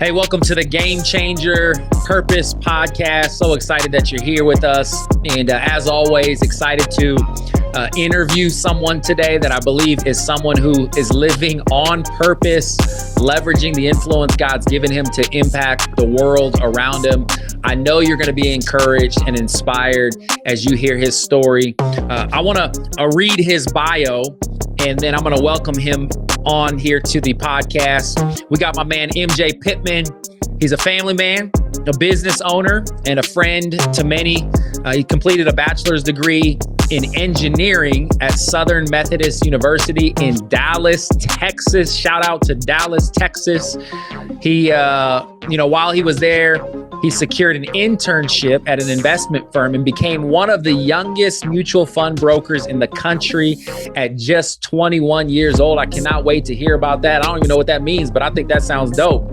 Hey, welcome to the Game Changer Purpose Podcast. So excited that you're here with us. And as always, excited to interview someone today that I believe is someone who is living on purpose, leveraging the influence God's given him to impact the world around him. I know you're going to be encouraged and inspired as you hear his story. I want to read his bio, and then I'm going to welcome him on here to the podcast. We got my man, MJ Pittman. He's a family man, a business owner, and a friend to many. He completed a bachelor's degree in engineering at Southern Methodist University in Dallas, Texas. Shout out to Dallas, Texas. He, while he was there, he secured an internship at an investment firm and became one of the youngest mutual fund brokers in the country at just 21 years old. I cannot wait to hear about that. I don't even know what that means, but I think that sounds dope.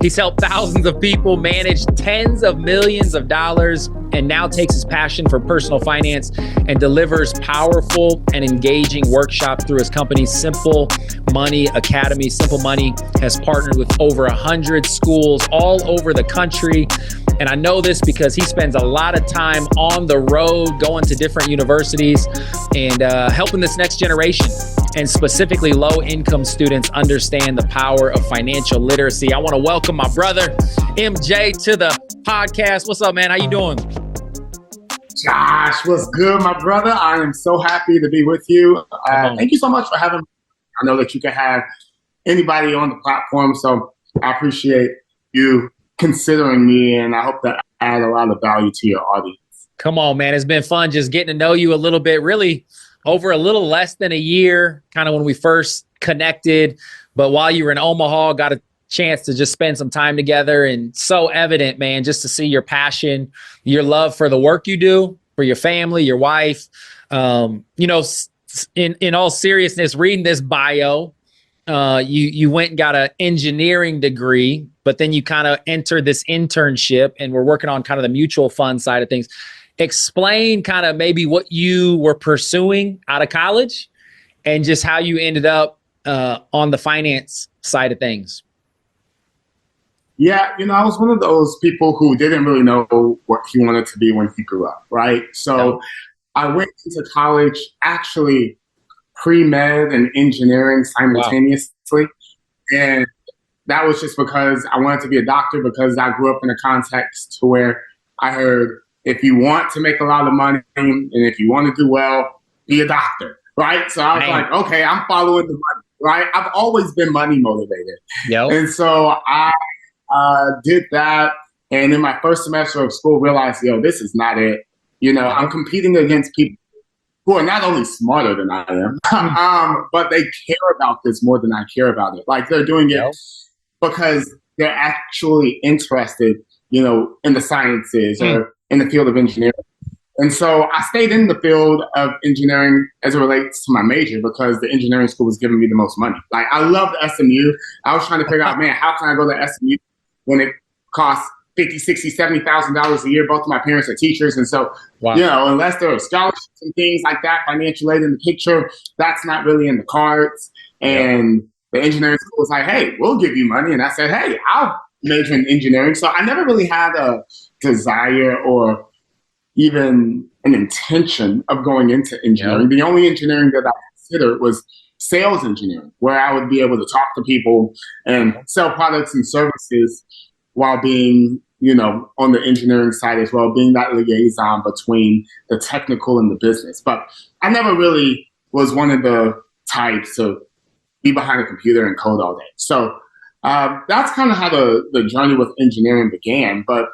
He's helped thousands of people manage tens of millions of dollars and now takes his passion for personal finance and delivers powerful and engaging workshops through his company, Simple Money Academy. Simple Money has partnered with over 100 schools all over the country. And I know this because he spends a lot of time on the road, going to different universities and helping this next generation, and specifically low-income students, understand the power of financial literacy. I want to welcome my brother, MJ, to the podcast. What's up, man? How you doing? Josh, what's good, my brother? I am so happy to be with you. Thank you so much for having me. I know that you can have anybody on the platform, so I appreciate you considering me, and I hope that I add a lot of value to your audience. Come on, man. It's been fun just getting to know you a little bit, really over a little less than a year, kind of when we first connected. But while you were in Omaha, got a chance to just spend some time together, and so evident, man, just to see your passion, your love for the work you do, for your family, your wife. In all seriousness, reading this bio, you went and got an engineering degree, but then you kind of entered this internship, and we're working on kind of the mutual fund side of things. Explain kind of maybe what you were pursuing out of college and just how you ended up on the finance side of things. Yeah, I was one of those people who didn't really know what he wanted to be when he grew up, right? So I went into college actually pre-med and engineering simultaneously. Wow. And that was just because I wanted to be a doctor, because I grew up in a context to where I heard, if you want to make a lot of money and if you want to do well, be a doctor, right? So I was like, okay, I'm following the money, right? I've always been money motivated. Yep. And so I did that. And in my first semester of school, realized, this is not it. I'm competing against people who are not only smarter than I am, but they care about this more than I care about it. Like, they're doing it because they're actually interested, in the sciences or in the field of engineering. And so I stayed in the field of engineering as it relates to my major, because the engineering school was giving me the most money. Like, I loved SMU. I was trying to figure out, man, how can I go to SMU when it costs $50,000, $60,000, $70,000 a year? Both of my parents are teachers. And so, unless there are scholarships and things like that, financial aid in the picture, that's not really in the cards. And the engineering school was like, hey, we'll give you money. And I said, hey, I'll major in engineering. So I never really had a desire or even an intention of going into engineering. The only engineering that I considered was sales engineering, where I would be able to talk to people and sell products and services while being, on the engineering side as well, being that liaison between the technical and the business. But I never really was one of the types to be behind a computer and code all day. So that's kind of how the journey with engineering began. But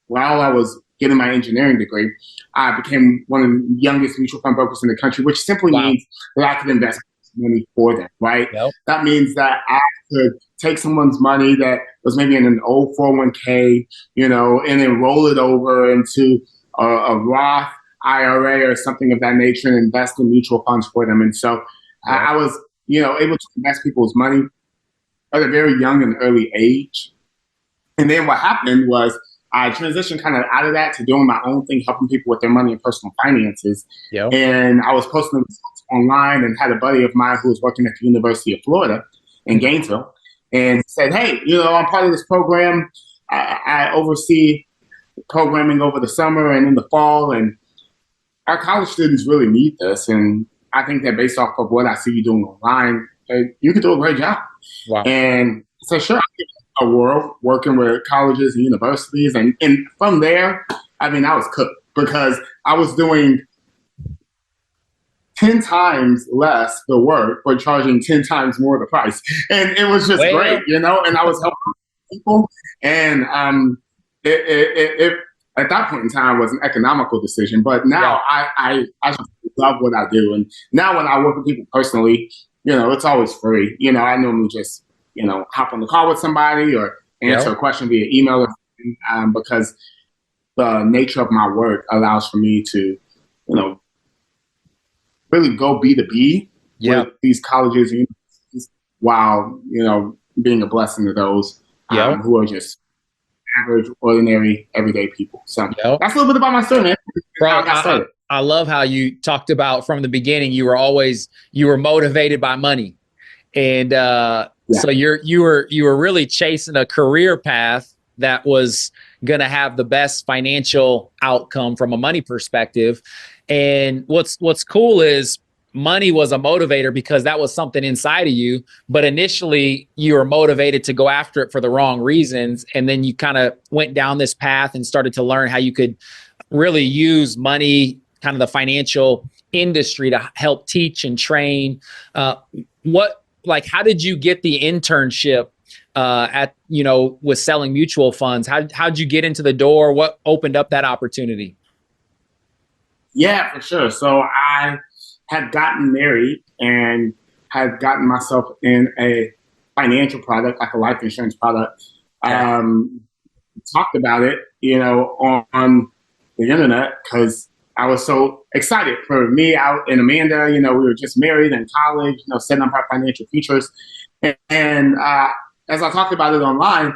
while I was getting my engineering degree, I became one of the youngest mutual fund brokers in the country, which simply means that I could invest money for them, right? That means that I could take someone's money that was maybe in an old 401k, and then roll it over into a Roth IRA or something of that nature and invest in mutual funds for them. And so I was, able to invest people's money at a very young and early age. And then what happened was I transitioned kind of out of that to doing my own thing, helping people with their money and personal finances. And I was posting results online and had a buddy of mine who was working at the University of Florida in Gainesville. and said, hey, I'm part of this program. I oversee programming over the summer and in the fall, and our college students really need this. And I think that based off of what I see you doing online, you could do a great job. Wow. And so sure, I'll give it a whirl working with colleges and universities. And from there, I was cooked because I was doing 10 times less the work, but charging 10 times more the price. And it was just great, and I was helping people. And it at that point in time was an economical decision. But now I just love what I do. And now when I work with people personally, it's always free. I normally just, hop on the call with somebody or answer a question via email or something, because the nature of my work allows for me to, really go B2B with these colleges and universities while, being a blessing to those who are just average, ordinary, everyday people. So that's a little bit about my story, man. Bro, I love how you talked about from the beginning, you were motivated by money. And so you were really chasing a career path that was going to have the best financial outcome from a money perspective. And what's cool is money was a motivator because that was something inside of you. But initially you were motivated to go after it for the wrong reasons. And then you kind of went down this path and started to learn how you could really use money, kind of the financial industry, to help teach and train. How did you get the internship with selling mutual funds? How'd you get into the door? What opened up that opportunity? Yeah, for sure. So I had gotten married and had gotten myself in a financial product, like a life insurance product. Talked about it, on the internet because I was so excited for me out and Amanda. We were just married in college, setting up our financial futures. And as I talked about it online,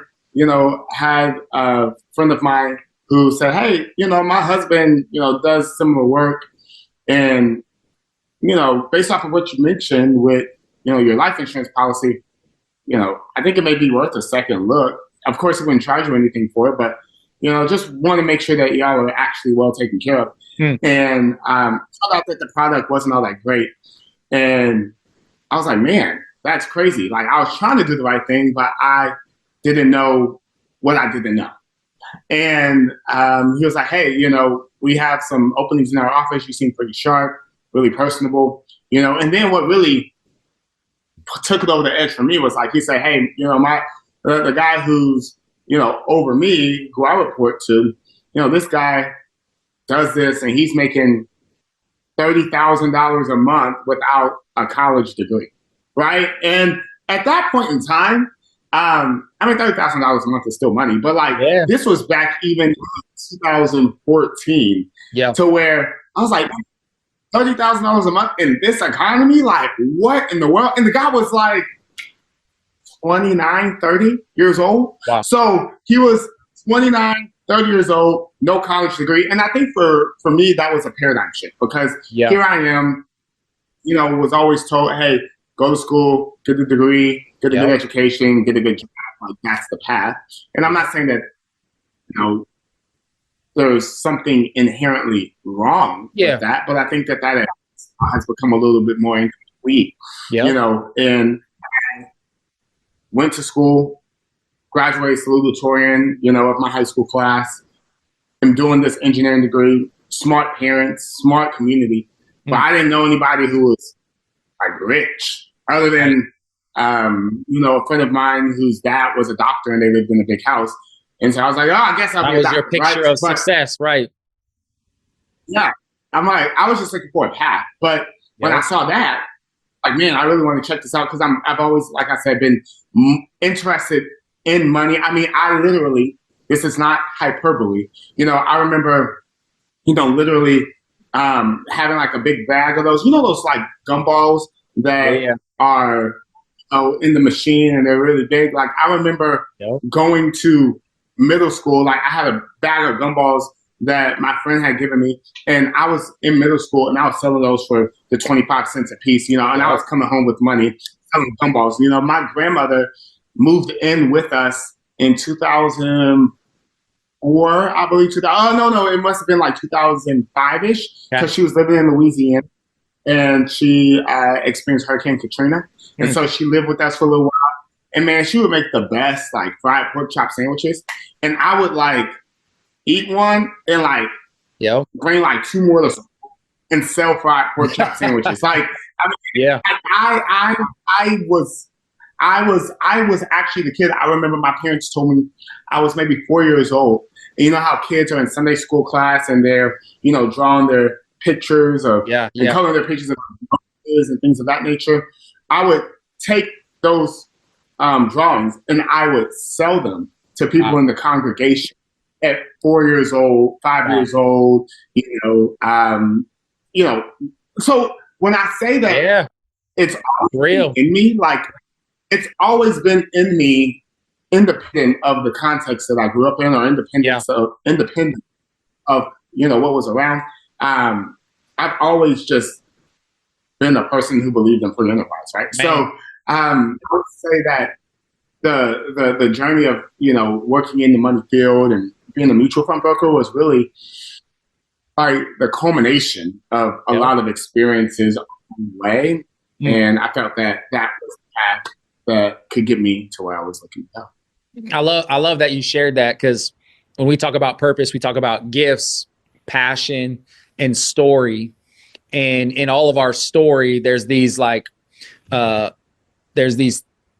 had a friend of mine who said, hey, my husband, does similar work. And, based off of what you mentioned with, your life insurance policy, I think it may be worth a second look. Of course, it wouldn't charge you anything for it, but, just want to make sure that y'all are actually well taken care of. And found out that the product wasn't all that great. And I was like, man, that's crazy. Like, I was trying to do the right thing, but I didn't know what I didn't know. And he was like, hey, we have some openings in our office. You seem pretty sharp, really personable, and then what really took it over the edge for me was like, he said, hey, the guy who's, over me, who I report to, this guy does this and he's making $30,000 a month without a college degree. Right. And at that point in time, $30,000 a month is still money, but this was back even in 2014 to where I was like, $30,000 a month in this economy? Like, what in the world? And the guy was like 29, 30 years old. Wow. So he was 29, 30 years old, no college degree. And I think for me, that was a paradigm shift because here I am, was always told, hey, go to school, get a degree, get a good education, get a good job. Like, that's the path. And I'm not saying that, there's something inherently wrong with that, but I think that has become a little bit more incomplete, and I went to school, graduated salutatorian, of my high school class. I'm doing this engineering degree, smart parents, smart community, but I didn't know anybody who was like rich other than, a friend of mine whose dad was a doctor and they lived in a big house. And so I was like, I guess I'll be a doctor. That was your picture of success, right? Yeah. I'm like, I was just looking for a path. But when I saw that, like, man, I really want to check this out because I've always, like I said, been interested in money. I mean, I literally, this is not hyperbole. I remember, literally having like a big bag of those, those like gumballs that are in the machine and they're really big. Like, I remember going to middle school, like I had a bag of gumballs that my friend had given me, and I was in middle school and I was selling those for the 25 cents a piece, and I was coming home with money selling gumballs. My grandmother, moved in with us in 2004, I believe. No, it must have been like 2005-ish, because she was living in Louisiana and she experienced Hurricane Katrina. And so she lived with us for a little while. And man, she would make the best like fried pork chop sandwiches. And I would like eat one and like bring like 2 more to and sell fried pork chop sandwiches. Like, I mean, I was actually the kid. I remember my parents told me I was maybe 4 years old. And you know how kids are in Sunday school class and they're, drawing their pictures of and coloring their pictures of and things of that nature. I would take those drawings and I would sell them to people in the congregation at 4 years old, 5 years old. So when I say that, it's real in me. Like, it's always been in me, independent of the context that I grew up in, or independent of what was around. I've always just been a person who believed in free enterprise, right? Man. So I would say that the journey of working in the money field and being a mutual fund broker was really like the culmination of a lot of experiences along the way. And I felt that was the path that could get me to where I was looking to go. I love that you shared that, because when we talk about purpose, we talk about gifts, passion, and story. And in all of our story, there's these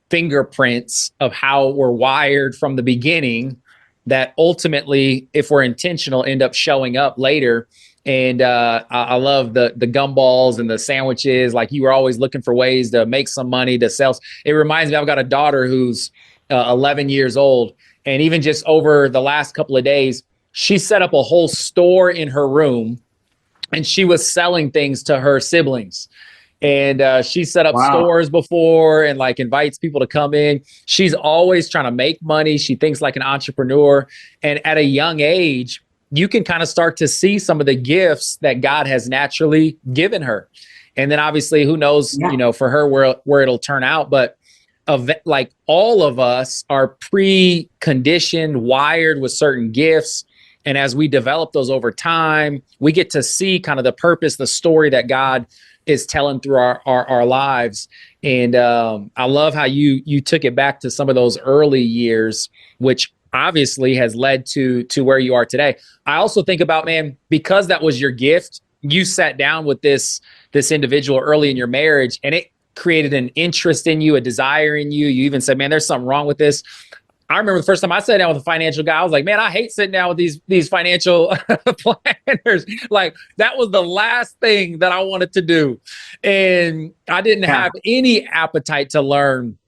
fingerprints of how we're wired from the beginning that ultimately, if we're intentional, end up showing up later. And I love the gumballs and the sandwiches. Like, you were always looking for ways to make some money to sell. It reminds me, I've got a daughter who's 11 years old. And even just over the last couple of days, she set up a whole store in her room and she was selling things to her siblings. And she set up stores before and like invites people to come in. She's always trying to make money. She thinks like an entrepreneur. And at a young age, you can kind of start to see some of the gifts that God has naturally given her. And then obviously, who knows, for her where it'll turn out. But like, all of us are preconditioned, wired with certain gifts. And as we develop those over time, we get to see kind of the purpose, the story that God is telling through our lives. And I love how you took it back to some of those early years, which obviously has led to where you are today. I also think about, man, because that was your gift, you sat down with this individual early in your marriage, and it created an interest in you, a desire in you. You even said, man, there's something wrong with this. I remember the first time I sat down with a financial guy, I was like, man, I hate sitting down with these financial planners. Like, that was the last thing that I wanted to do. And I didn't have any appetite to learn.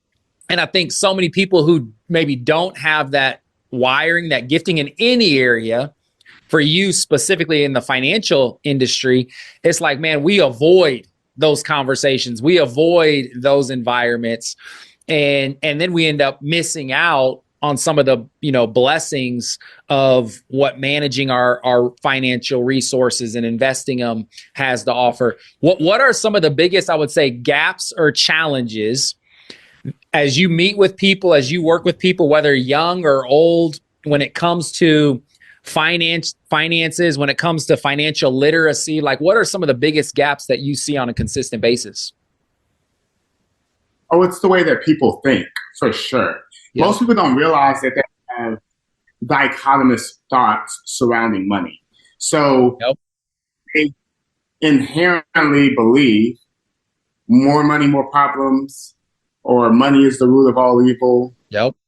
And I think so many people who maybe don't have that wiring, that gifting in any area, for you specifically in the financial industry, it's like, man, we avoid those conversations. We avoid those environments. And then we end up missing out on some of the, blessings of what managing our financial resources and investing them has to offer. What are some of the biggest, I would say, gaps or challenges as you meet with people, as you work with people, whether young or old, when it comes to finances, when it comes to financial literacy? Like, what are some of the biggest gaps that you see on a consistent basis? Oh, it's the way that people think, for sure. Yep. Most people don't realize that they have dichotomous thoughts surrounding money. So they inherently believe more money, more problems, or money is the root of all evil,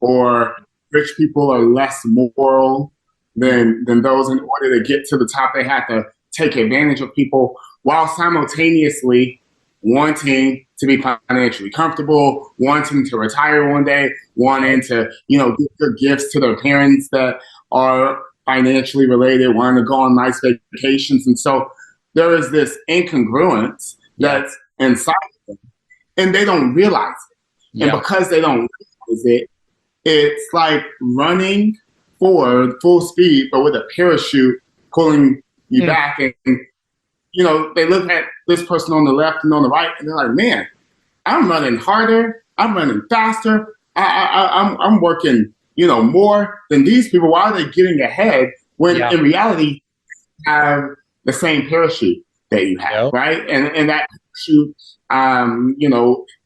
or rich people are less moral than those. In order to get to the top, they have to take advantage of people, while simultaneously wanting to be financially comfortable, wanting to retire one day, wanting to, give good gifts to their parents that are financially related, wanting to go on nice vacations. And so there is this incongruence that's inside of them, and they don't realize it. And because they don't realize it, it's like running forward full speed, but with a parachute pulling you back. And they look at this person on the left and on the right, and they're like, man, I'm running harder, I'm running faster, I'm working, more than these people. Why are they getting ahead when in reality you have the same parachute that you have, right? And that parachute,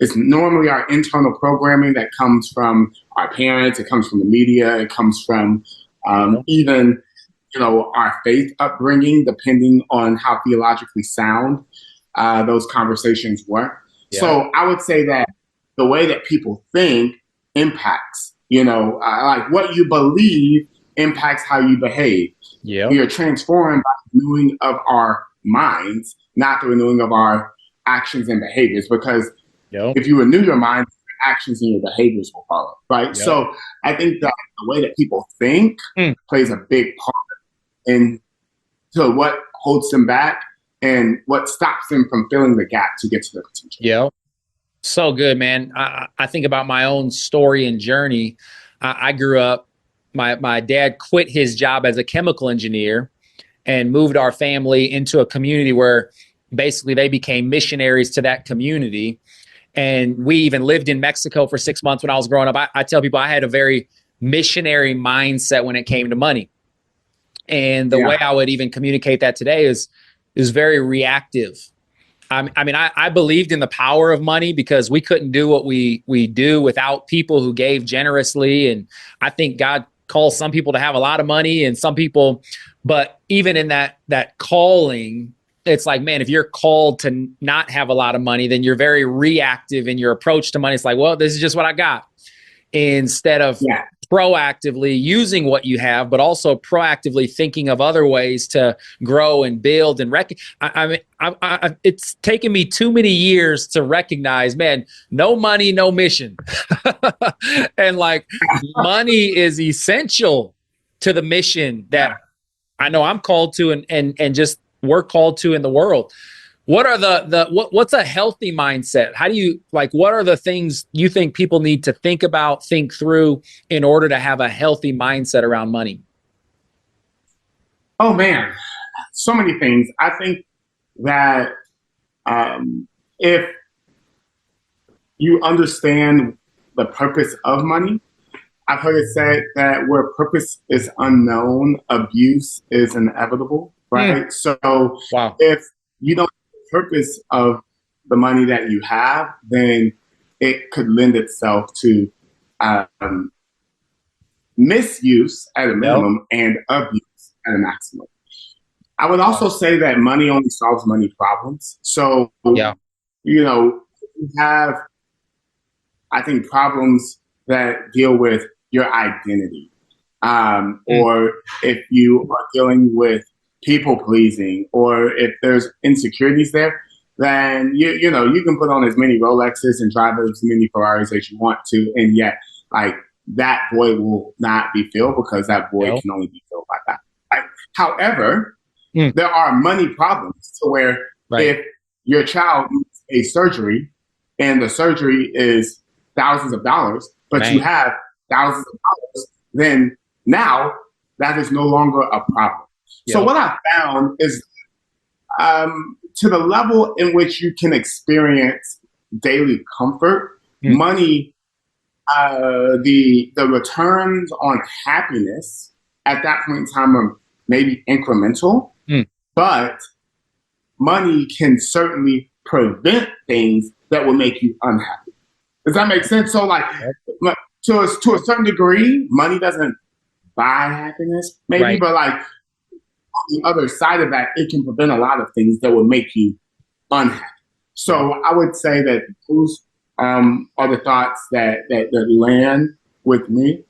is normally our internal programming that comes from our parents, it comes from the media, it comes from even our faith upbringing, depending on how theologically sound those conversations were. Yeah. So I would say that the way that people think impacts, like what you believe impacts how you behave. Yeah. We are transformed by the renewing of our minds, not the renewing of our actions and behaviors, because if you renew your mind, your actions and your behaviors will follow, right? Yep. So I think that the way that people think plays a big part into what holds them back and what stops them from filling the gap to get to their potential. Yeah. So good, man. I think about my own story and journey. I grew up, my dad quit his job as a chemical engineer and moved our family into a community where basically they became missionaries to that community. And we even lived in Mexico for 6 months when I was growing up. I tell people I had a very missionary mindset when it came to money. And the way I would even communicate that today is very reactive. I believed in the power of money because we couldn't do what we do without people who gave generously. And I think God calls some people to have a lot of money and some people, but even in that calling, it's like, man, if you're called to not have a lot of money, then you're very reactive in your approach to money. It's like, well, this is just what I got. Instead of proactively using what you have, but also proactively thinking of other ways to grow and build and it's taken me too many years to recognize, man, no money, no mission. And like money is essential to the mission that I know I'm called to and just we're called to in the world. What are what's a healthy mindset? How do you what are the things you think people need to think about, think through in order to have a healthy mindset around money? Oh man, so many things. I think that if you understand the purpose of money, I've heard it said that where purpose is unknown, abuse is inevitable, right? So if you don't purpose of the money that you have, then it could lend itself to misuse at a minimum and abuse at a maximum. I would also say that money only solves money problems. So, you have, I think, problems that deal with your identity. Or if you are dealing with people pleasing, or if there's insecurities there, then you can put on as many Rolexes and drive as many Ferraris as you want to, and yet that void will not be filled because that void can only be filled by that. Right? However, there are money problems to where if your child needs a surgery and the surgery is thousands of dollars, but you have thousands of dollars, then now that is no longer a problem. So what I found is to the level in which you can experience daily comfort, money, the returns on happiness at that point in time are maybe incremental, but money can certainly prevent things that will make you unhappy. Does that make sense? So to a certain degree, money doesn't buy happiness, maybe, but on the other side of that, it can prevent a lot of things that would make you unhappy. So I would say that those are the thoughts that land with me.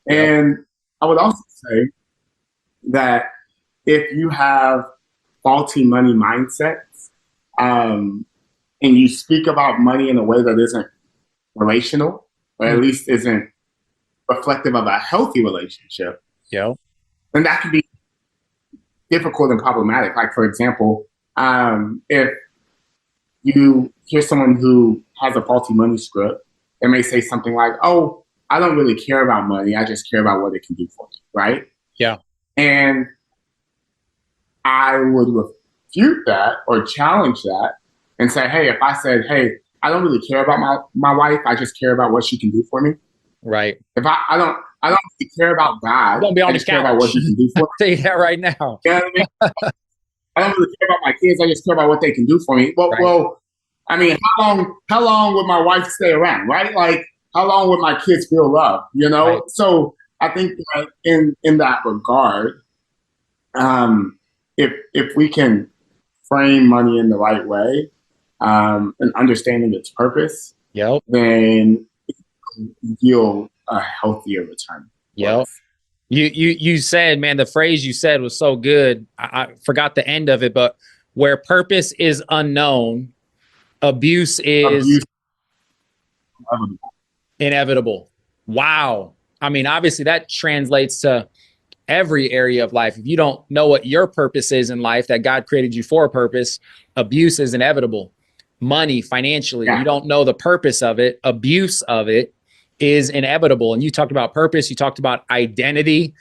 And I would also say that if you have faulty money mindsets and you speak about money in a way that isn't relational, or at least isn't reflective of a healthy relationship, then that can be difficult and problematic. Like, for example, if you hear someone who has a faulty money script, they may say something like, oh, I don't really care about money. I just care about what it can do for me, right? Yeah. And I would refute that or challenge that and say, hey, if I said, hey, I don't really care about my wife, I just care about what she can do for me, Right. If I don't really care about God. Don't be on I the just care about what couch. He can do for I'll tell you that right now. me. You know what I mean? I don't really care about my kids. I just care about what they can do for me. Right. Well, I mean, how long would my wife stay around, right? Like, how long would my kids feel loved? You know. Right. So I think that in that regard, if we can frame money in the right way, and understanding its purpose, Yep. then yield a healthier return. Yep. You said, man, the phrase you said was so good. I forgot the end of it, but where purpose is unknown, abuse is Abuse. inevitable. Wow. I mean, obviously that translates to every area of life. If you don't know what your purpose is in life, that God created you for a purpose, abuse is inevitable. Money, financially, you don't know the purpose of it, abuse of it is inevitable. And you talked about purpose, you talked about identity.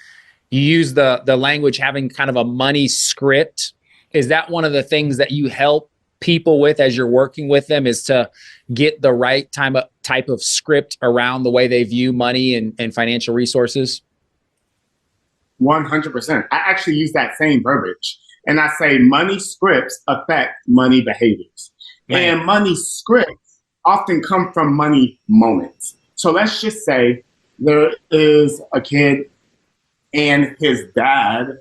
You use the language having kind of a money script. Is that one of the things that you help people with as you're working with them, is to get the right type of script around the way they view money and financial resources? 100%. I actually use that same verbiage. And I say money scripts affect money behaviors. Man. And money scripts often come from money moments. So let's just say there is a kid and his dad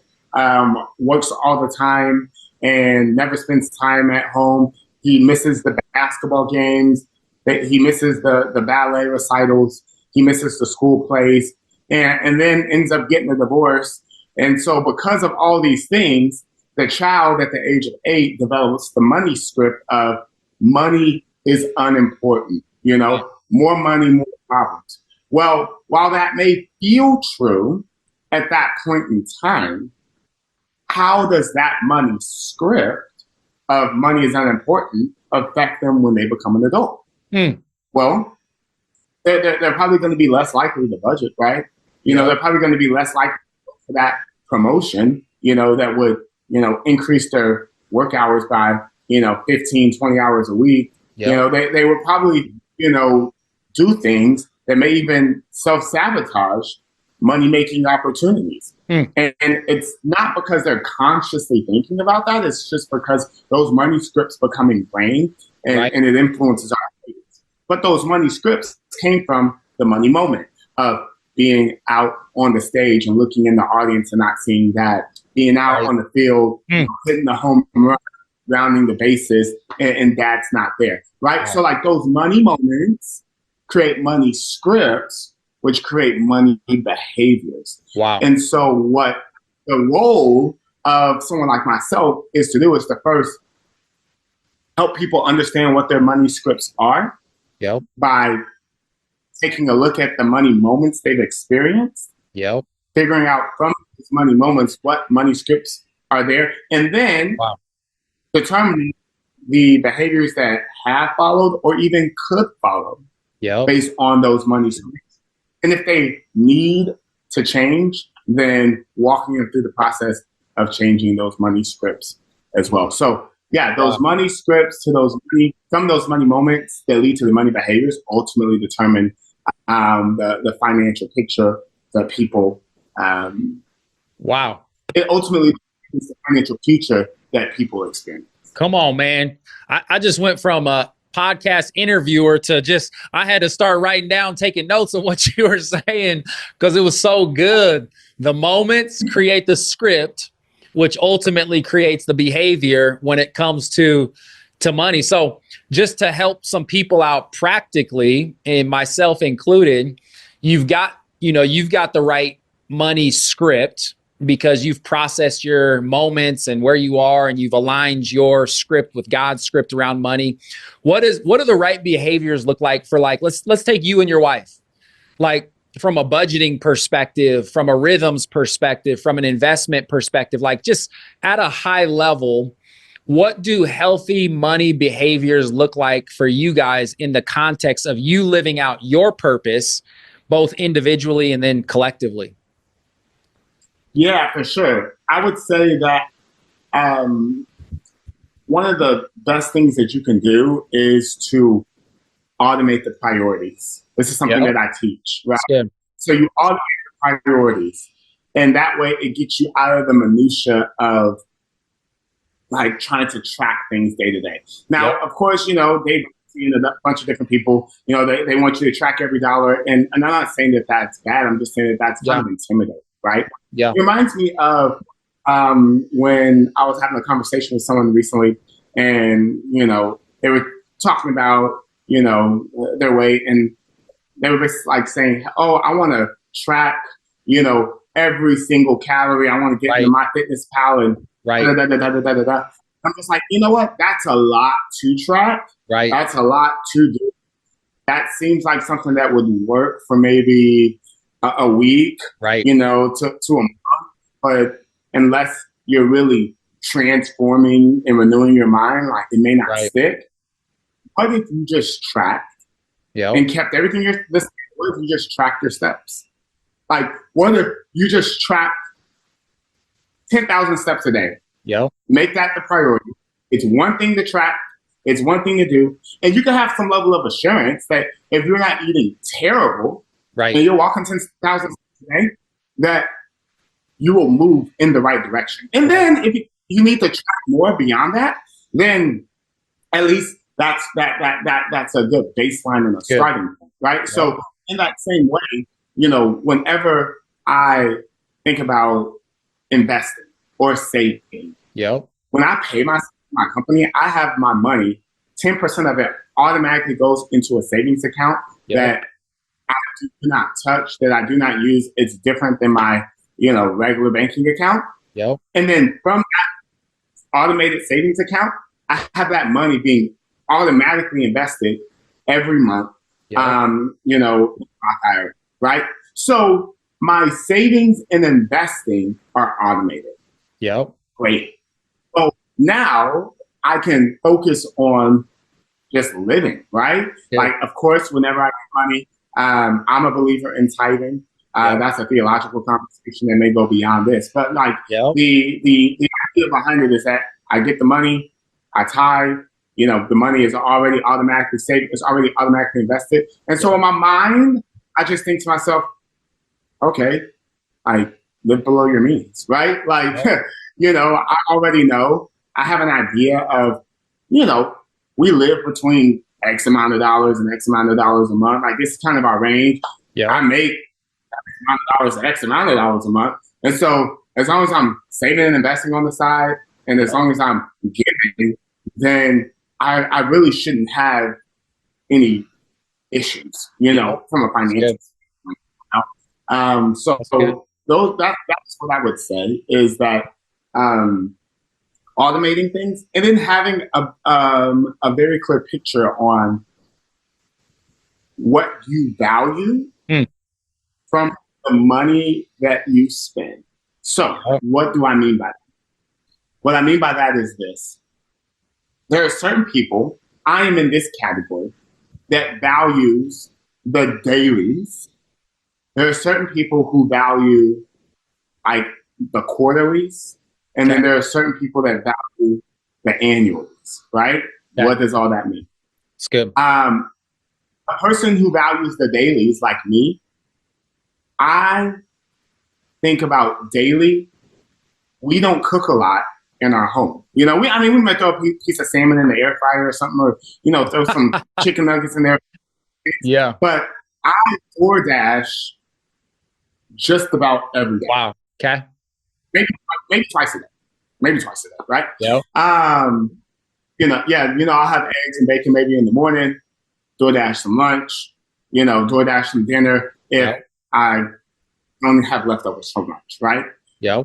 works all the time and never spends time at home. He misses the basketball games. He misses the ballet recitals. He misses the school plays. And then ends up getting a divorce. And so because of all these things, the child at the age of 8 develops the money script of money is unimportant, more money, more problems. Well, while that may feel true at that point in time, how does that money script of money is unimportant affect them when they become an adult? Well, they're probably going to be less likely to budget, right? They're probably going to be less likely for that promotion, that would, increase their work hours by, 15, 20 hours a week. Yep. They would probably, do things that may even self-sabotage money-making opportunities. And it's not because they're consciously thinking about that. It's just because those money scripts become ingrained and it influences our behaviors. But those money scripts came from the money moment of being out on the stage and looking in the audience and not seeing that, being out on the field, hitting the home run, rounding the bases, and dad's not there, right? So like those money moments create money scripts, which create money behaviors. Wow. And so what the role of someone like myself is to do is to first help people understand what their money scripts are by taking a look at the money moments they've experienced, figuring out from these money moments what money scripts are there, and then determining the behaviors that have followed or even could follow based on those money scripts. And if they need to change, then walking them through the process of changing those money scripts as well. So those money scripts from those money moments that lead to the money behaviors ultimately determine the financial picture that people, it ultimately determines the financial future that people experience. Come on, man. I just went from a podcast interviewer to I had to start writing down, taking notes of what you were saying because it was so good. The moments create the script, which ultimately creates the behavior when it comes to money. So just to help some people out practically, and myself included, you've got the right money script because you've processed your moments and where you are, and you've aligned your script with God's script around money. What do the right behaviors look like for, like, let's take you and your wife, like from a budgeting perspective, from a rhythms perspective, from an investment perspective, like just at a high level, what do healthy money behaviors look like for you guys in the context of you living out your purpose, both individually and then collectively? Yeah, for sure. I would say that one of the best things that you can do is to automate the priorities. This is something that I teach, right? Good. So you automate the priorities, and that way it gets you out of the minutia of like trying to track things day to day. Now, of course, they've seen a bunch of different people, they want you to track every dollar. And I'm not saying that that's bad. I'm just saying that that's kind of intimidating, right? Yeah. It reminds me of when I was having a conversation with someone recently, and, they were talking about, their weight, and they were just like saying, oh, I want to track, every single calorie. I want to get into MyFitnessPal and da, da, da, da, da, da, da. I'm just like, you know what? That's a lot to track. Right. That's a lot to do. That seems like something that would work for maybe a week, to a month. But unless you're really transforming and renewing your mind, like it may not stick. What if you just tracked and kept everything the same? What if you just tracked your steps? Like, what if you just tracked 10,000 steps a day? Make that the priority. It's one thing to track. It's one thing to do. And you can have some level of assurance that if you're not eating terrible and you're walking 10,000 steps a day, that you will move in the right direction. And then if you need to track more beyond that, then at least that's a good baseline and a starting point, right? So in that same way, whenever I think about investing or saving, when I pay my company, I have my money, 10% of it automatically goes into a savings account that I do not touch, that I do not use. It's different than my, regular banking account. And then from that automated savings account, I have that money being automatically invested every month, right? So my savings and investing are automated. Great. So now I can focus on just living, right? Like, of course, whenever I get money, I'm a believer in tithing. That's a theological conversation that may go beyond this. But like the idea behind it is that I get the money, I tithe, the money is already automatically saved, it's already automatically invested. And so in my mind, I just think to myself, okay, I live below your means, right? Like, I already know, I have an idea of, we live between X amount of dollars and X amount of dollars a month. Like, this is kind of our range. I make X amount of dollars, X amount of dollars a month. And so as long as I'm saving and investing on the side, and as long as I'm giving, then I really shouldn't have any issues, from a financial standpoint. So that's what I would say is that automating things and then having a very clear picture on what you value from the money that you spend. So what do I mean by that? What I mean by that is this. There are certain people, I am in this category, that values the dailies. There are certain people who value like the quarterlies. And then there are certain people that value the annuals, right? What does all that mean? It's good. A person who values the dailies like me, I think about daily. We don't cook a lot in our home. We might throw a piece of salmon in the air fryer or something, or, throw some chicken nuggets in there. Yeah. But I DoorDash just about every day. Wow. Okay. Maybe twice a day. Right? Yeah. I'll have eggs and bacon maybe in the morning, DoorDash some lunch, DoorDash some dinner if I only have leftovers from lunch, right? Yeah.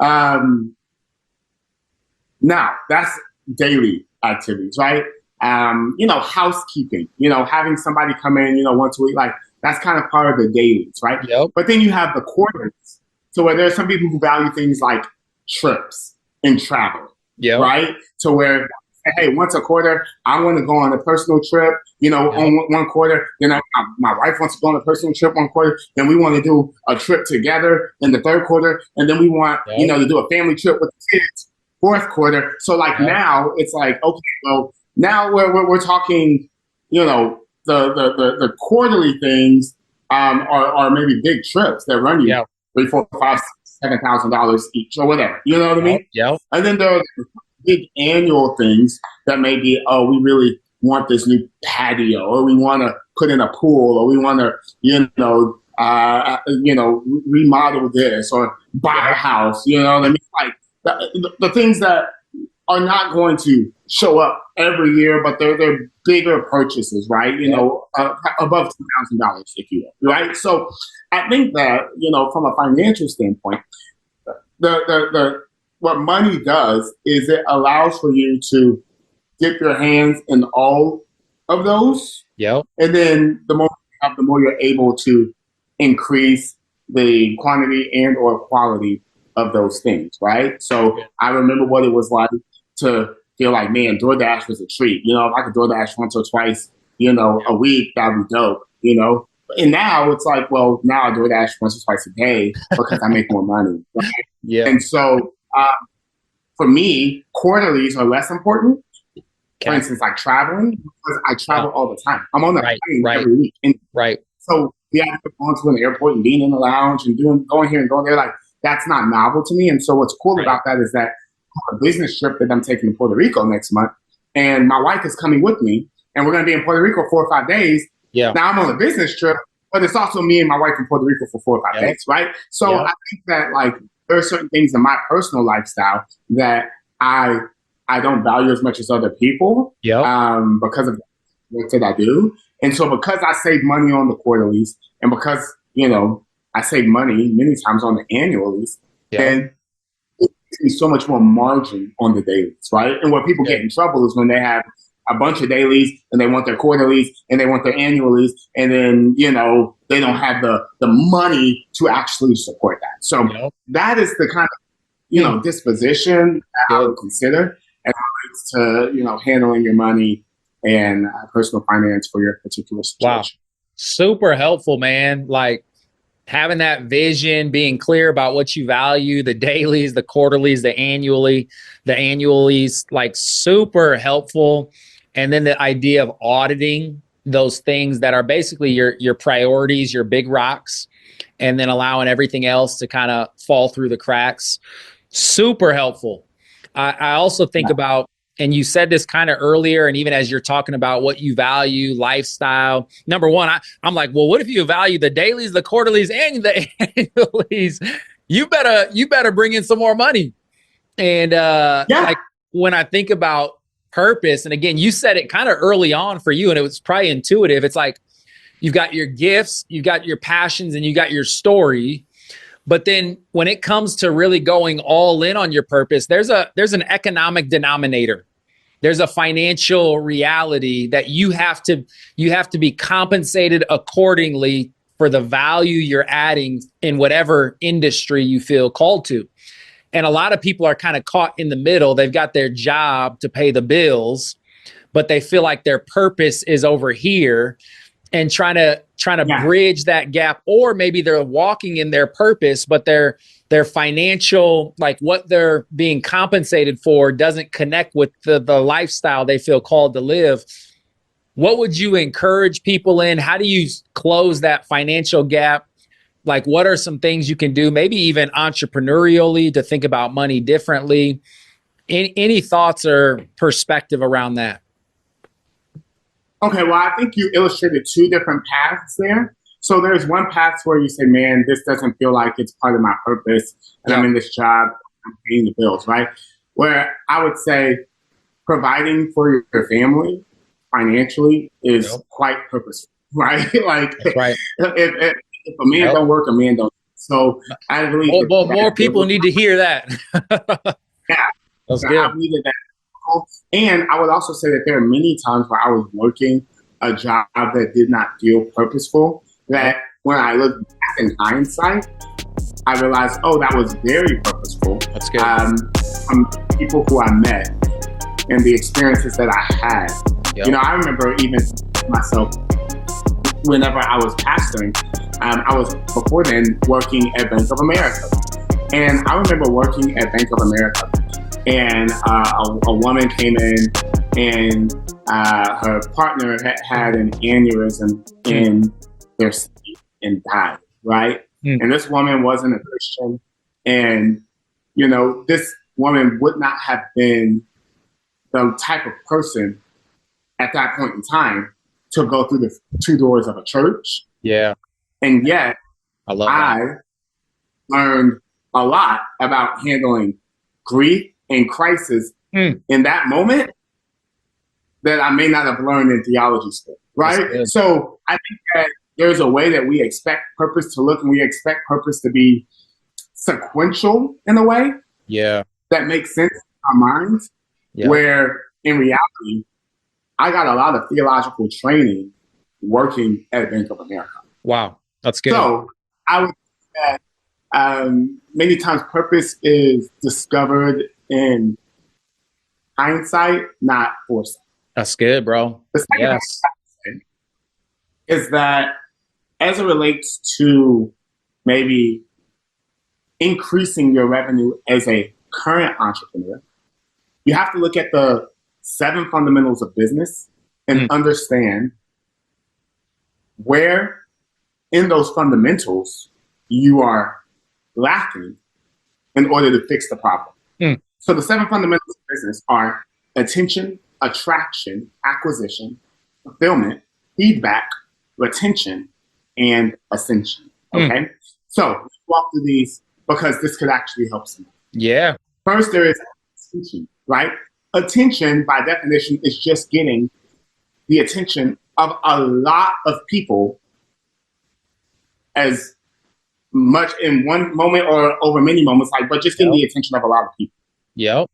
Now that's daily activities, right? Housekeeping, having somebody come in, once a week, like that's kind of part of the dailies, right? Yep. But then you have the quarters. So where there are some people who value things like trips and travel, right? To where, hey, once a quarter, I want to go on a personal trip, on one quarter. Then my wife wants to go on a personal trip one quarter. Then we want to do a trip together in the third quarter. And then we want, to do a family trip with the kids fourth quarter. So like now it's like, okay, well, now we're talking, the quarterly things are maybe big trips that run you three, four, $5, $7,000 each or whatever. You know what I mean? Yeah. And then there are big annual things that may be, oh, we really want this new patio, or we want to put in a pool, or we want to, remodel this, or buy a house. You know what I mean? Like the things that are not going to show up every year, but they're bigger purchases, right? Above $2,000, if you will, right? So I think that, from a financial standpoint, the what money does is it allows for you to dip your hands in all of those. Yep. And then the more you have, the more you're able to increase the quantity and or quality of those things, right? So I remember what it was like to feel like, man, DoorDash was a treat. If I could DoorDash once or twice, a week, that'd be dope, And now it's like, well, now I DoorDash once or twice a day because I make more money. Right? Yeah. And so for me, quarterlies are less important. For instance, like traveling, because I travel all the time. I'm on the plane every week. And so going to an airport and being in the lounge and going here and going there, like that's not novel to me. And so what's cool about that is that a business trip that I'm taking to Puerto Rico next month, and my wife is coming with me, and we're going to be in Puerto Rico 4 or 5 days. Yeah. Now I'm on a business trip, but it's also me and my wife in Puerto Rico for 4 or 5 days, right? So I think that like there are certain things in my personal lifestyle that I don't value as much as other people because of the work that I do. And so because I save money on the quarterlies, and because, I save money many times on the annualies, and it gives me so much more margin on the dailies, right? And where people get in trouble is when they have a bunch of dailies and they want their quarterlies and they want their annualies, and then, they don't have the money to actually support that. So that is the kind of, disposition that I would consider as it relates to, handling your money and personal finance for your particular situation. Wow. Super helpful, man. Like having that vision, being clear about what you value, the dailies, the quarterlies, the annualies, like super helpful. And then the idea of auditing those things that are basically your priorities, your big rocks, and then allowing everything else to kind of fall through the cracks. Super helpful. I also think about, and you said this kind of earlier, and even as you're talking about what you value, lifestyle. Number one, I'm like, well, what if you value the dailies, the quarterlies, and the annualies? You better bring in some more money. And like when I think about purpose, and again, you said it kind of early on for you, and it was probably intuitive. It's like you've got your gifts, you've got your passions, and you got your story. But then when it comes to really going all in on your purpose, there's an economic denominator. There's a financial reality that you have to be compensated accordingly for the value you're adding in whatever industry you feel called to. And a lot of people are kind of caught in the middle. They've got their job to pay the bills, but they feel like their purpose is over here, and trying to bridge that gap. Or maybe they're walking in their purpose, but their financial, like what they're being compensated for, doesn't connect with the lifestyle they feel called to live. What would you encourage people in? How do you close that financial gap? Like, what are some things you can do, maybe even entrepreneurially, to think about money differently? Any thoughts or perspective around that? Okay, well, I think you illustrated 2 different paths there. So there's one path where you say, man, this doesn't feel like it's part of my purpose, and I'm in this job, I'm paying the bills, right? Where I would say providing for your family financially is quite purposeful, right? Like, that's right. If a man don't work, a man don't. So I believe more people need to hear that. That's good. I needed that. And I would also say that there are many times where I was working a job that did not feel purposeful, that when I look back in hindsight, I realized, oh, that was very purposeful. That's good. From people who I met and the experiences that I had. Yep. I remember even myself, whenever I was pastoring, I was before then working at Bank of America. And I remember working at Bank of America, and a woman came in and her partner had an aneurysm in their sleep and died, right? And this woman wasn't a Christian. And, you know, this woman would not have been the type of person at that point in time to go through the two doors of a church. Yeah. And yet, I learned a lot about handling grief and crisis in that moment that I may not have learned in theology school, right? So I think that there's a way that we expect purpose to look, and we expect purpose to be sequential in a way that makes sense in our minds, where in reality, I got a lot of theological training working at Bank of America. Wow, that's good. So I would say that many times purpose is discovered in hindsight, not foresight. That's good, bro. The second thing is that as it relates to maybe increasing your revenue as a current entrepreneur, you have to look at the 7 fundamentals of business and understand where in those fundamentals you are lacking in order to fix the problem. So the 7 fundamentals of business are attention, attraction, acquisition, fulfillment, feedback, retention, and ascension. Okay? So let's walk through these because this could actually help someone. Yeah. First, there is attention, right? Attention, by definition, is just getting the attention of a lot of people as much in one moment or over many moments, but just getting the attention of a lot of people.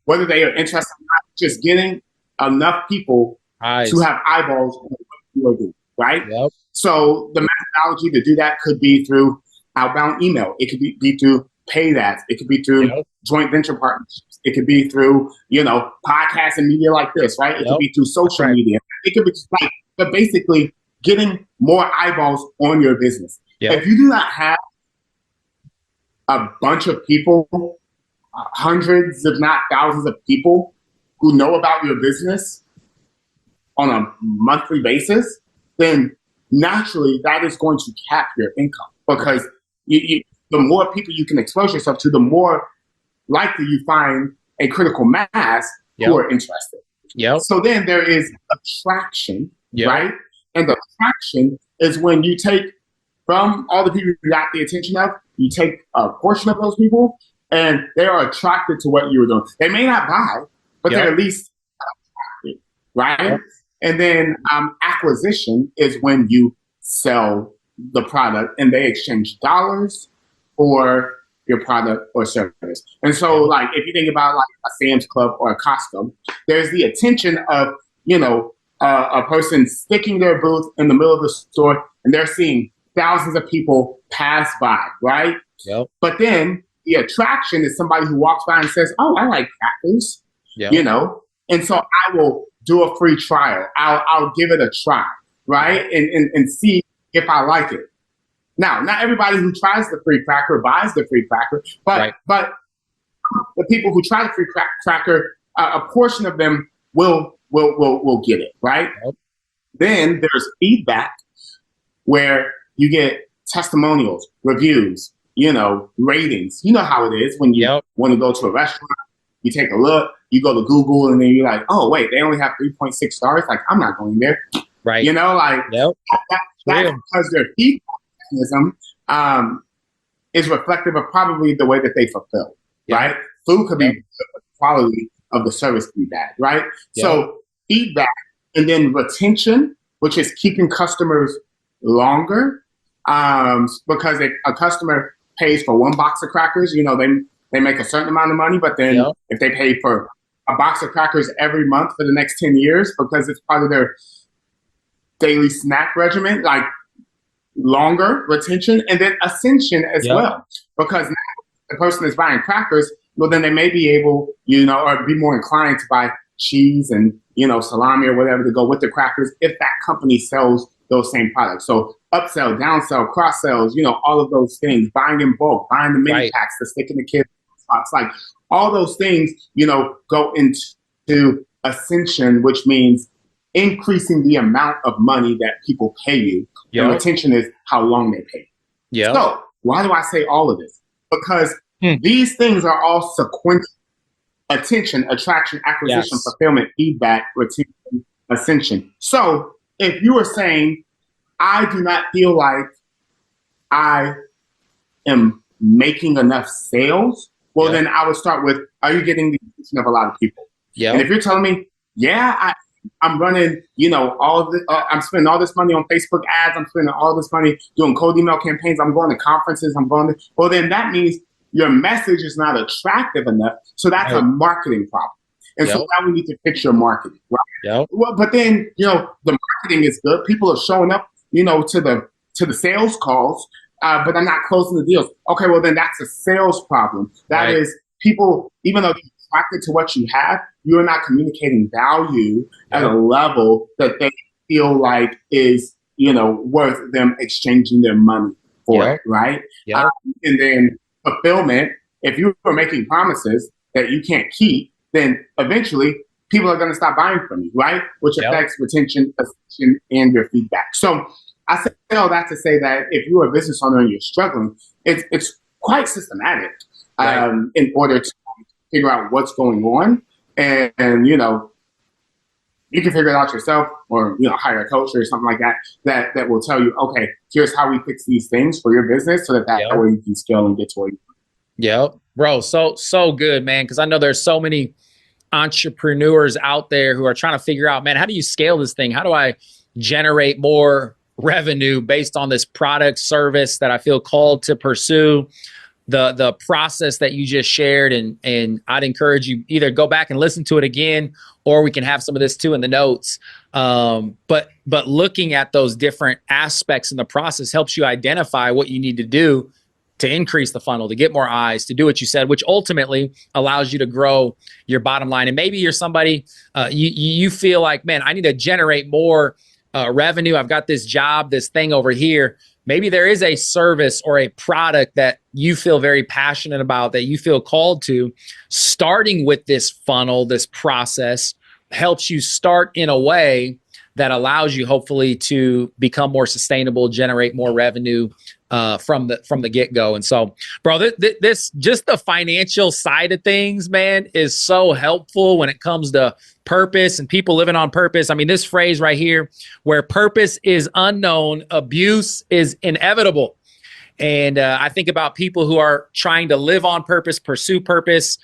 Whether they are interested or not, just getting enough people to have eyeballs on what you are doing, right? So the methodology to do that could be through outbound email. It could be through paid ads. It could be through joint venture partnerships. It could be through, podcasts and media like this, right? It could be through social media. It could be but basically getting more eyeballs on your business. If you do not have a bunch of people, hundreds, if not thousands of people who know about your business on a monthly basis, then naturally that is going to cap your income because the more people you can expose yourself to, the more likely you find a critical mass who are interested. So then there is attraction, right? And the attraction is when you take from all the people you got the attention of, you take a portion of those people and they are attracted to what you're doing. They may not buy, but they're at least attracted, right? And then acquisition is when you sell the product and they exchange dollars for your product or service. And so if you think about a Sam's Club or a Costco, there's the attention of, a person sticking their booth in the middle of the store and they're seeing thousands of people pass by, right? But then the attraction is somebody who walks by and says, oh, I like crackers, and so I will do a free trial. I'll give it a try, right? And see if I like it. Now, not everybody who tries the free cracker buys the free cracker, but the people who try the free cracker, a portion of them will get it, right? Then there's feedback where you get testimonials, reviews, ratings. You know how it is when you want to go to a restaurant, you take a look, you go to Google, and then you're like, oh, wait, they only have 3.6 stars. Like, I'm not going there. Right. That's because their feedback mechanism is reflective of probably the way that they fulfill, right? Food could be the quality of the service could be bad, right? So feedback and then retention, which is keeping customers longer, because a customer pays for one box of crackers, they make a certain amount of money, but then if they pay for a box of crackers every month for the next 10 years because it's part of their daily snack regimen, longer retention, and then ascension as well. Because now the person is buying crackers, well, then they may be able, or be more inclined to buy cheese and, salami or whatever to go with the crackers if that company sells those same products. So upsell, downsell, cross sells, all of those things, buying in bulk, buying the mini packs to stick in the kids' spots, all those things, go into ascension, which means increasing the amount of money that people pay you. Yep. And retention is how long they pay you. Yeah. So why do I say all of this? Because these things are all sequential. Attention, attraction, acquisition, fulfillment, feedback, retention, ascension. So if you are saying, I do not feel like I am making enough sales, well, then I would start with, are you getting the attention of a lot of people? Yeah. And if you're telling me, yeah, I'm running, all of this, I'm spending all this money on Facebook ads, I'm spending all this money doing cold email campaigns, I'm going to conferences, well, then that means your message is not attractive enough. So that's a marketing problem. And so now we need to fix your marketing, right? Yep. Well, but then, the marketing is good. People are showing up, to the sales calls, but I'm not closing the deals. Okay, well, then that's a sales problem. That is people, even though they're attracted to what you have, you're not communicating value at a level that they feel like is, worth them exchanging their money for it, right? Yeah. And then fulfillment, if you are making promises that you can't keep, then eventually people are going to stop buying from you, right? Which affects retention, ascension, and your feedback. So I say all that to say that if you're a business owner and you're struggling, it's quite systematic in order to figure out what's going on. And you can figure it out yourself or, hire a coach or something like that will tell you, okay, here's how we fix these things for your business so that way you can scale and get to where you want. Yep. Bro, so good, man. Because I know there's so many entrepreneurs out there who are trying to figure out, man, how do you scale this thing? How do I generate more revenue based on this product service that I feel called to pursue? The process that you just shared, and I'd encourage you either go back and listen to it again, or we can have some of this too in the notes. But looking at those different aspects in the process helps you identify what you need to do to increase the funnel, to get more eyes, to do what you said, which ultimately allows you to grow your bottom line. And maybe you're somebody, you feel like, man, I need to generate more revenue. I've got this job, this thing over here. Maybe there is a service or a product that you feel very passionate about, that you feel called to. Starting with this funnel, this process helps you start in a way that allows you hopefully to become more sustainable, generate more revenue from the get-go. And so, bro, this just the financial side of things, man, is so helpful when it comes to purpose and people living on purpose. I mean, this phrase right here, where purpose is unknown, abuse is inevitable. And I think about people who are trying to live on purpose, pursue purpose.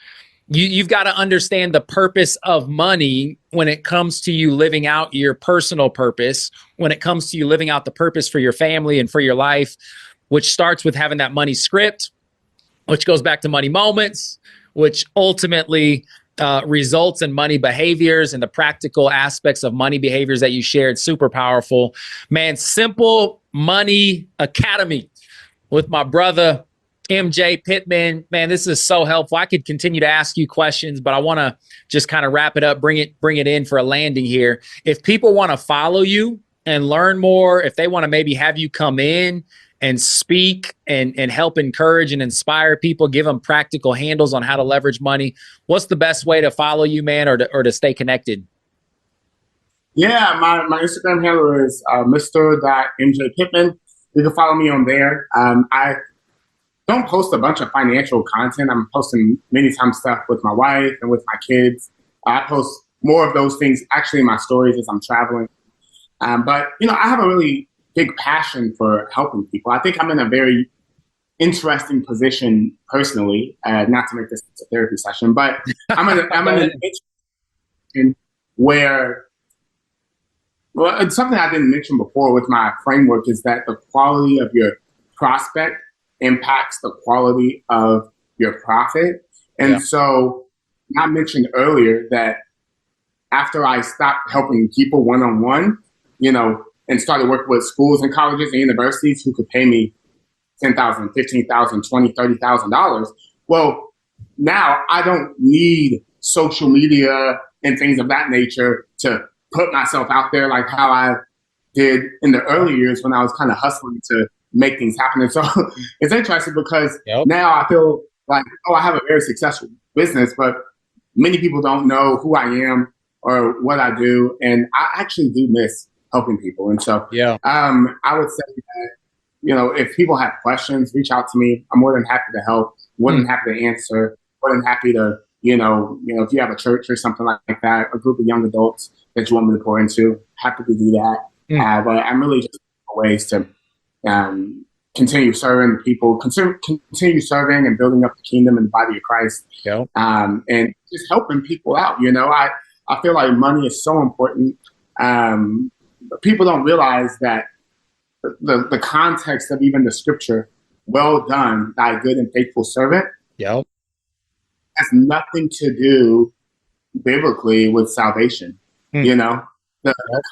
You've got to understand the purpose of money when it comes to you living out your personal purpose, when it comes to you living out the purpose for your family and for your life, which starts with having that money script, which goes back to money moments, which ultimately results in money behaviors and the practical aspects of money behaviors that you shared. Super powerful. Man, Simple Money Academy with my brother, MJ Pittman. Man, this is so helpful. I could continue to ask you questions, but I want to just kind of wrap it up, bring it in for a landing here. If people want to follow you and learn more, if they want to maybe have you come in and speak and help encourage and inspire people, give them practical handles on how to leverage money, what's the best way to follow you, man, or to stay connected? Yeah, my Instagram handle is Mr.MJ Pittman. You can follow me on there. I don't post a bunch of financial content. I'm posting many times stuff with my wife and with my kids. I post more of those things actually in my stories as I'm traveling. But, I have a really big passion for helping people. I think I'm in a very interesting position personally, not to make this a therapy session, but I'm in an position where, well, it's something I didn't mention before with my framework is that the quality of your prospect impacts the quality of your profit. And so I mentioned earlier that after I stopped helping people one-on-one, and started working with schools and colleges and universities who could pay me $10,000, $15,000, $20,000, $30,000. Well, now I don't need social media and things of that nature to put myself out there like how I did in the early years when I was kind of hustling to make things happen. And so it's interesting because now I feel like, I have a very successful business, but many people don't know who I am, or what I do. And I actually do miss helping people. And so I would say that, if people have questions, reach out to me. I'm more than happy to help, more than happy to answer, more than happy to, if you have a church or something like that, a group of young adults that you want me to pour into, happy to do that. But I'm really just looking for ways to continue serving people, continue serving and building up the kingdom and the body of Christ, and just helping people out. I feel like money is so important. But people don't realize that the context of even the scripture, well done, thy good and faithful servant, has nothing to do biblically with salvation. The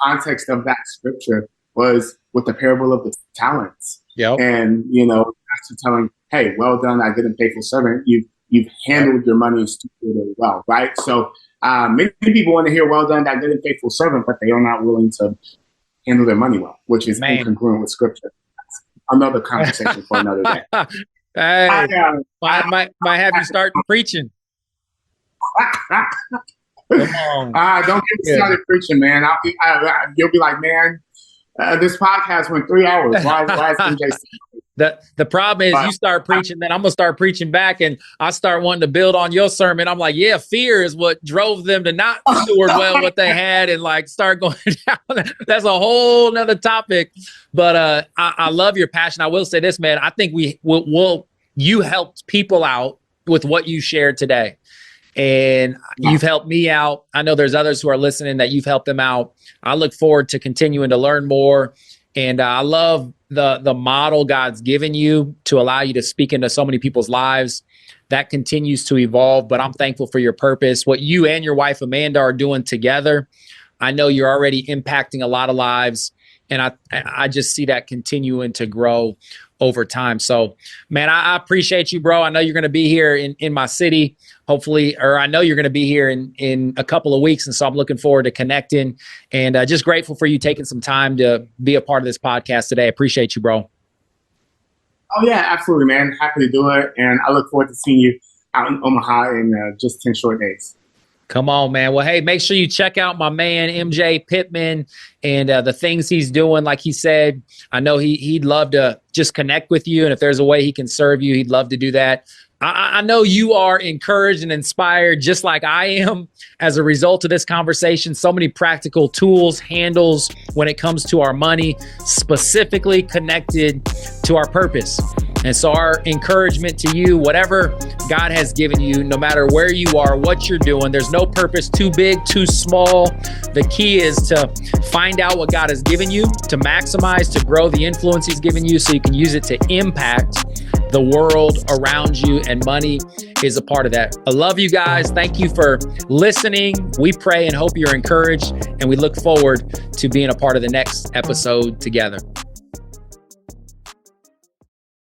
context of that scripture was with the parable of the talents. And, that's telling, hey, well done, thy good and faithful servant. You've handled your money and stewarded it well, right? So many people want to hear, well done, thy good and faithful servant, but they are not willing to handle their money well, which is incongruent with scripture. That's another conversation for another day. Hey, I might have you start preaching. Come on. Don't get me started preaching, man. You'll be like, man, this podcast went 3 hours. Why is MJ? The problem is you start preaching, then I'm going to start preaching back, and I start wanting to build on your sermon. I'm like, fear is what drove them to not steward well what they had and start going down. That's a whole nother topic. But I love your passion. I will say this, man. I think you helped people out with what you shared today. And you've helped me out. I know there's others who are listening that you've helped them out. I look forward to continuing to learn more. And I love the model God's given you to allow you to speak into so many people's lives. That continues to evolve, but I'm thankful for your purpose. What you and your wife, Amanda, are doing together. I know you're already impacting a lot of lives. And I just see that continuing to grow over time. So, man, I appreciate you, bro. I know you're going to be here in my city, hopefully, or I know you're going to be here in a couple of weeks. And so I'm looking forward to connecting, and just grateful for you taking some time to be a part of this podcast today. Appreciate you, bro. Oh, yeah, absolutely, man. Happy to do it. And I look forward to seeing you out in Omaha in just 10 short days. Come on, man. Well, hey, make sure you check out my man, MJ Pittman, and the things he's doing. Like he said, I know he'd love to just connect with you. And if there's a way he can serve you, he'd love to do that. I know you are encouraged and inspired just like I am as a result of this conversation. So many practical tools, handles when it comes to our money, specifically connected to our purpose. And so our encouragement to you, whatever God has given you, no matter where you are, what you're doing, there's no purpose too big, too small. The key is to find out what God has given you, to maximize, to grow the influence he's given you so you can use it to impact the world around you, and money is a part of that. I love you guys. Thank you for listening. We pray and hope you're encouraged, and we look forward to being a part of the next episode together.